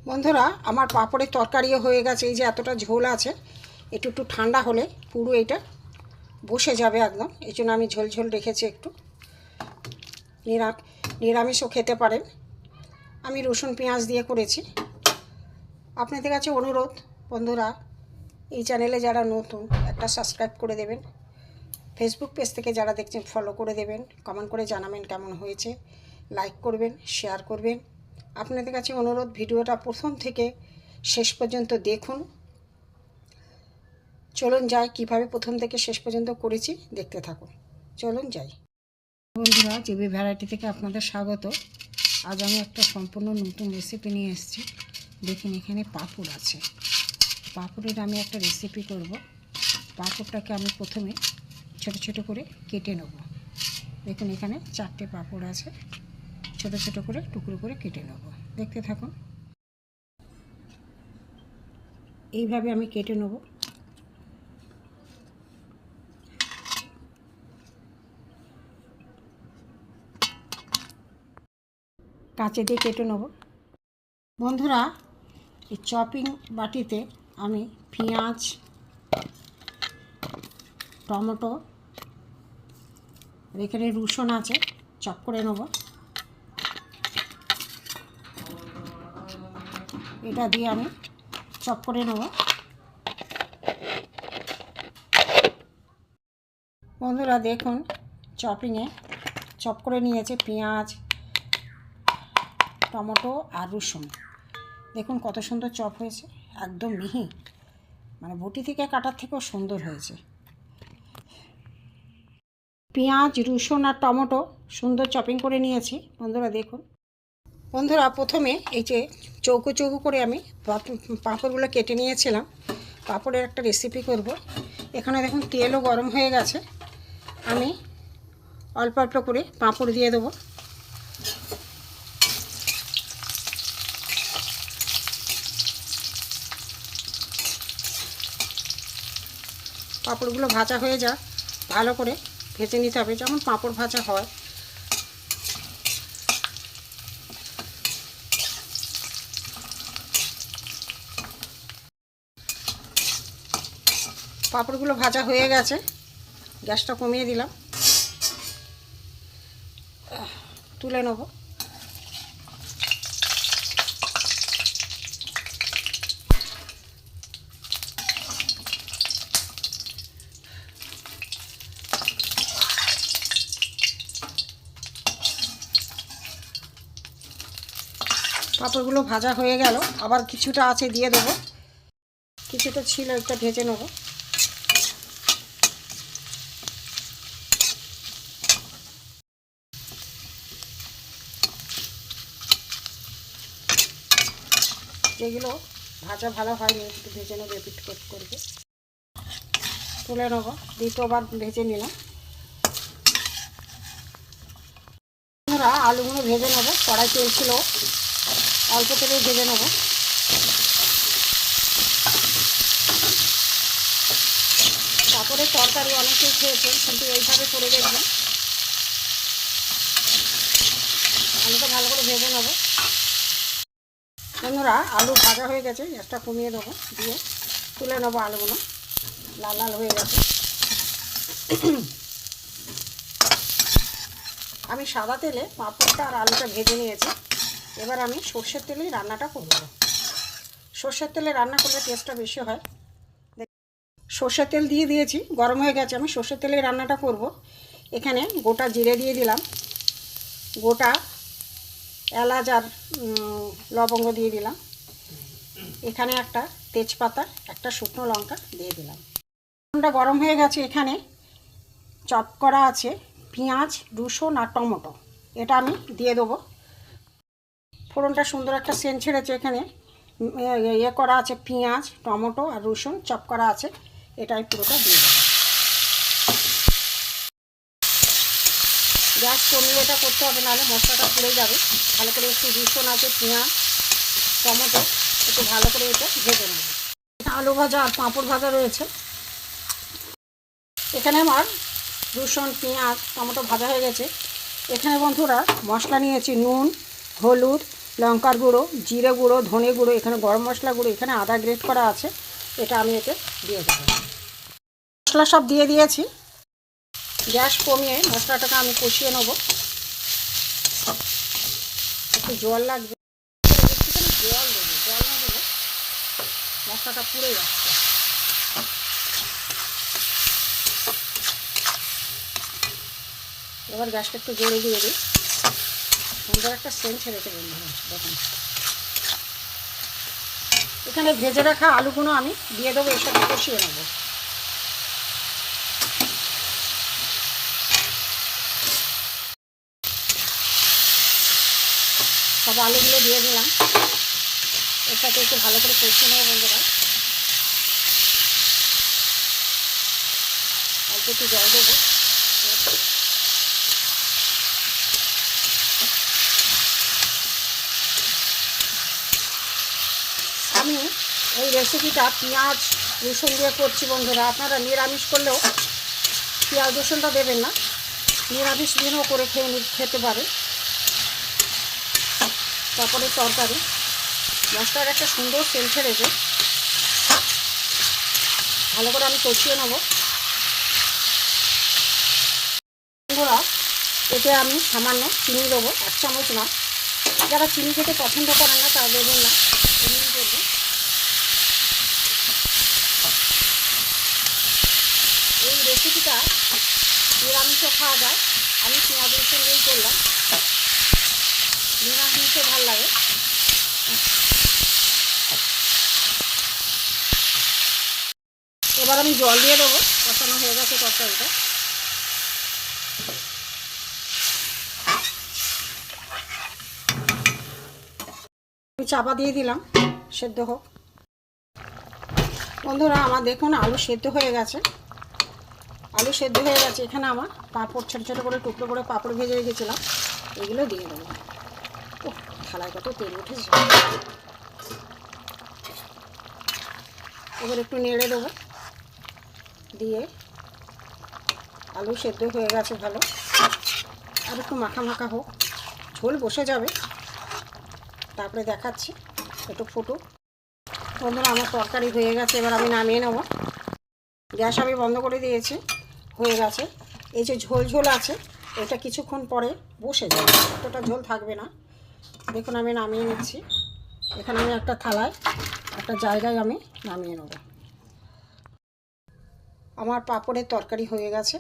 বন্ধুরা, আমার পাঁপড়ের তরকারিও হয়ে গেছে। এই যে এতটা ঝোল আছে, একটু একটু ঠান্ডা হলে পুরো এটা বসে যাবে একদম। এই জন্য আমি ঝোল ঝোল রেখেছি। একটু নিরামিষও খেতে পারেন। আমি রসুন পেঁয়াজ দিয়ে করেছি। আপনাদের কাছে অনুরোধ বন্ধুরা, এই চ্যানেলে যারা নতুন একটা সাবস্ক্রাইব করে দেবেন। ফেসবুক পেজ থেকে যারা দেখছেন ফলো করে দেবেন। কমেন্ট করে জানাবেন কেমন হয়েছে। লাইক করবেন, শেয়ার করবেন। আপনাদের কাছে অনুরোধ, ভিডিওটা প্রথম থেকে শেষ পর্যন্ত দেখুন। চলুন যাই, কিভাবে প্রথম থেকে শেষ পর্যন্ত করেছি দেখতে থাকুন। চলুন যাই। বন্ধুরা, জিবি ভ্যারাইটি থেকে আপনাদের স্বাগত। আজ আমি একটা সম্পূর্ণ নতুন রেসিপি নিয়ে এসেছি। দেখুন, এখানে পাঁপড় আছে। পাঁপড়ের আমি একটা রেসিপি করব। পাঁপড়টাকে আমি প্রথমে ছোট ছোট করে কেটে নেব। দেখুন, এখানে 4টে পাঁপড় আছে। ছোট ছোট করে টুকরো করে কেটে নেব। দেখতে থাকুন। এইভাবে আমি কেটে নেব। কাঁচি দিয়ে কেটে নেব। বন্ধুরা, এই চপিং বাটিতে আমি পেঁয়াজ, টমেটো, এখানে রসুন আছে, চপ করে নেব। এটা দিয়ে আমি চপ করে নেব। বন্ধুরা দেখুন, চপিংয়ে চপ করে নিয়েছে পেঁয়াজ, টমেটো আর রসুন। দেখুন কত সুন্দর চপ হয়েছে, একদম মিহি, মানে বটি থেকে কাটার থেকেও সুন্দর হয়েছে। পেঁয়াজ, রসুন আর টমেটো সুন্দর চপিং করে নিয়েছি। বন্ধুরা দেখুন। বন্ধুরা, প্রথমে এই যে চৌকো চৌকো করে আমি পাঁপড়গুলো কেটে নিয়েছিলাম। পাঁপড়ের একটা রেসিপি করব। এখানে দেখুন তেলও গরম হয়ে গেছে। আমি অল্প অল্প করে পাঁপড় দিয়ে দেবো। পাঁপড়গুলো ভাজা হয়ে যা ভালো করে ভেজে নিতে হবে, যেমন পাঁপড় ভাজা হয়। পাঁপড়গুলো ভাজা হয়ে গেছে, গ্যাসটা কমিয়ে দিলাম, তুলে নেব। পাঁপড়গুলো ভাজা হয়ে গেল, আবার কিছুটা আছে দিয়ে দেবো। কিছুটা ছিল, একটা ভেজে নেব। যেগুলো ভাজা ভালো হয়নি একটু ভেজে নেবো, রিপিট করবে। তুলে নেব, দ্বিতীয়বার ভেজে নিলাম। আমরা আলুগুলো ভেজে নেব। কড়াই তেল ছিল, অল্প তেলে ভেজে নেব। পাঁপড়ের তরকারি অনেকেই খেয়েছেন, কিন্তু এইভাবে করে দেখবেন। আলুটা ভালো করে ভেজে নেব। বন্ধুরা, আলু ভাজা হয়ে গেছে, গ্যাসটা কমিয়ে দেবো, দিয়ে তুলে নেবো। আলুগুলো লাল লাল হয়ে গেছে। আমি সাদা তেলে পাঁপড়টা আর আলুটা ভেজে নিয়েছি। এবার আমি সর্ষের তেলেই রান্নাটা করব। সর্ষের তেলে রান্না করলে টেস্টটা বেশি হয়। সর্ষের তেল দিয়ে দিয়েছি, গরম হয়ে গেছে। আমি সর্ষের তেলেই রান্নাটা করব। এখানে গোটা জিরে দিয়ে দিলাম, গোটা এলাচ আর লবঙ্গ দিয়ে দিলাম। এখানে একটা তেজপাতা, একটা শুকনো লঙ্কা দিয়ে দিলাম। ফোড়নটা গরম হয়ে গেছে। এখানে চপ করা আছে পেঁয়াজ, রসুন আর টমেটো, এটা আমি দিয়ে দেবো। ফোড়নটা সুন্দর একটা সেন্ট ছেড়েছে। এখানে ইয়ে করা আছে পেঁয়াজ, টমেটো আর রসুন চপ করা আছে, এটাই পুরোটা দিয়ে দেবো। গ্যাস কমিয়ে এটা করতে হবে, নাহলে মশলাটা পুড়ে যাবে। ভালো করে একটু রসুন আছে, পেঁয়াজ, টমেটো একটু ভালো করে এটা ভেজে নেব। আলু ভাজা আর পাঁপড় ভাজা রয়েছে। এখানে আমার রসুন, পেঁয়াজ, টমেটো ভাজা হয়ে গেছে। এখানে বন্ধুরা মশলা নিয়েছি নুন, হলুদ, লঙ্কার গুঁড়ো, জিরে গুঁড়ো, ধনে গুঁড়ো, এখানে গরম মশলা গুঁড়ো, এখানে আদা গ্রেট করা আছে, এটা আমি এতে দিয়ে দেবো। মশলা সব দিয়ে দিয়েছি। গ্যাস কমিয়ে মশলাটাকে আমি কষিয়ে নেব। একটু জল লাগবে, একটুখানি জল দেবো, জল না দিলে মশলাটা পুড়ে যাচ্ছে। এবার গ্যাসটা একটু জোরে দিয়ে দিই। সুন্দর একটা সেন্ট ছেড়েছে বন্ধুরা, দেখুন। এখানে ভেজে রাখা আলুগুলো আমি দিয়ে দেবো, এর সাথে কষিয়ে নেব। সব আলুগুলো দিয়ে দিলাম, এর সাথে একটু ভালো করে কষিয়ে নেবো বন্ধুরা। অল্প একটু জল দেবো। আমি এই রেসিপিটা পেঁয়াজ রসুন দিয়ে করছি বন্ধুরা। আপনারা নিরামিষ করলেও পেঁয়াজ রসুনটা দেবেন না, নিরামিষ দিনও করে খেতে পারে। তারপরে তরকারি মশলার একটা সুন্দর সেন্ট ছেড়েছে, ভালো করে আমি কষিয়ে নেব বন্ধুরা। এতে আমি সামান্য চিনি দেবো, 1 চামচ না। যারা চিনি খেতে পছন্দ করেন না তারা দেবেন না, এমনি দেবো। এই রেসিপিটা নিরামিষও খাওয়া যায়, আমি পেঁয়াজ রসুন দিয়েই করলাম, নিরামিষও ভালো লাগে। এবার আমি জল দিয়ে দেবো, কষানো হয়ে গেছে তরকারিটা। আমি চাপা দিয়ে দিলাম, সেদ্ধ হোক বন্ধুরা। আমার দেখুন আলু সেদ্ধ হয়ে গেছে, আলু সেদ্ধ হয়ে গেছে। এখানে আমার পাঁপড় ছোটো ছোটো করে টুকরো করে পাঁপড় ভেজে রেখেছিলাম, এগুলো দিয়ে দেবো। ও থালায় কত তেল উঠেছে। এবার একটু নেড়ে দেবো, দিয়ে আলু সেদ্ধ হয়ে গেছে ভালো, আর একটু মাখা মাখা হোক, ঝোল বসে যাবে, তারপরে দেখাচ্ছি। একটু ফুটুক বন্ধুরা। আমার তরকারি হয়ে গেছে, এবার আমি নামিয়ে নেব। গ্যাস আমি বন্ধ করে দিয়েছি, হয়ে গেছে। এই যে ঝোল ঝোল আছে, এটা কিছুক্ষণ পরে বসে যাবে, এতটা ঝোল থাকবে না। দেখুন আমি নামিয়ে নিচ্ছি। এখানে আমি একটা থালায়, একটা জায়গায় আমি নামিয়ে নেব। আমার পাঁপড়ের তরকারি হয়ে গেছে।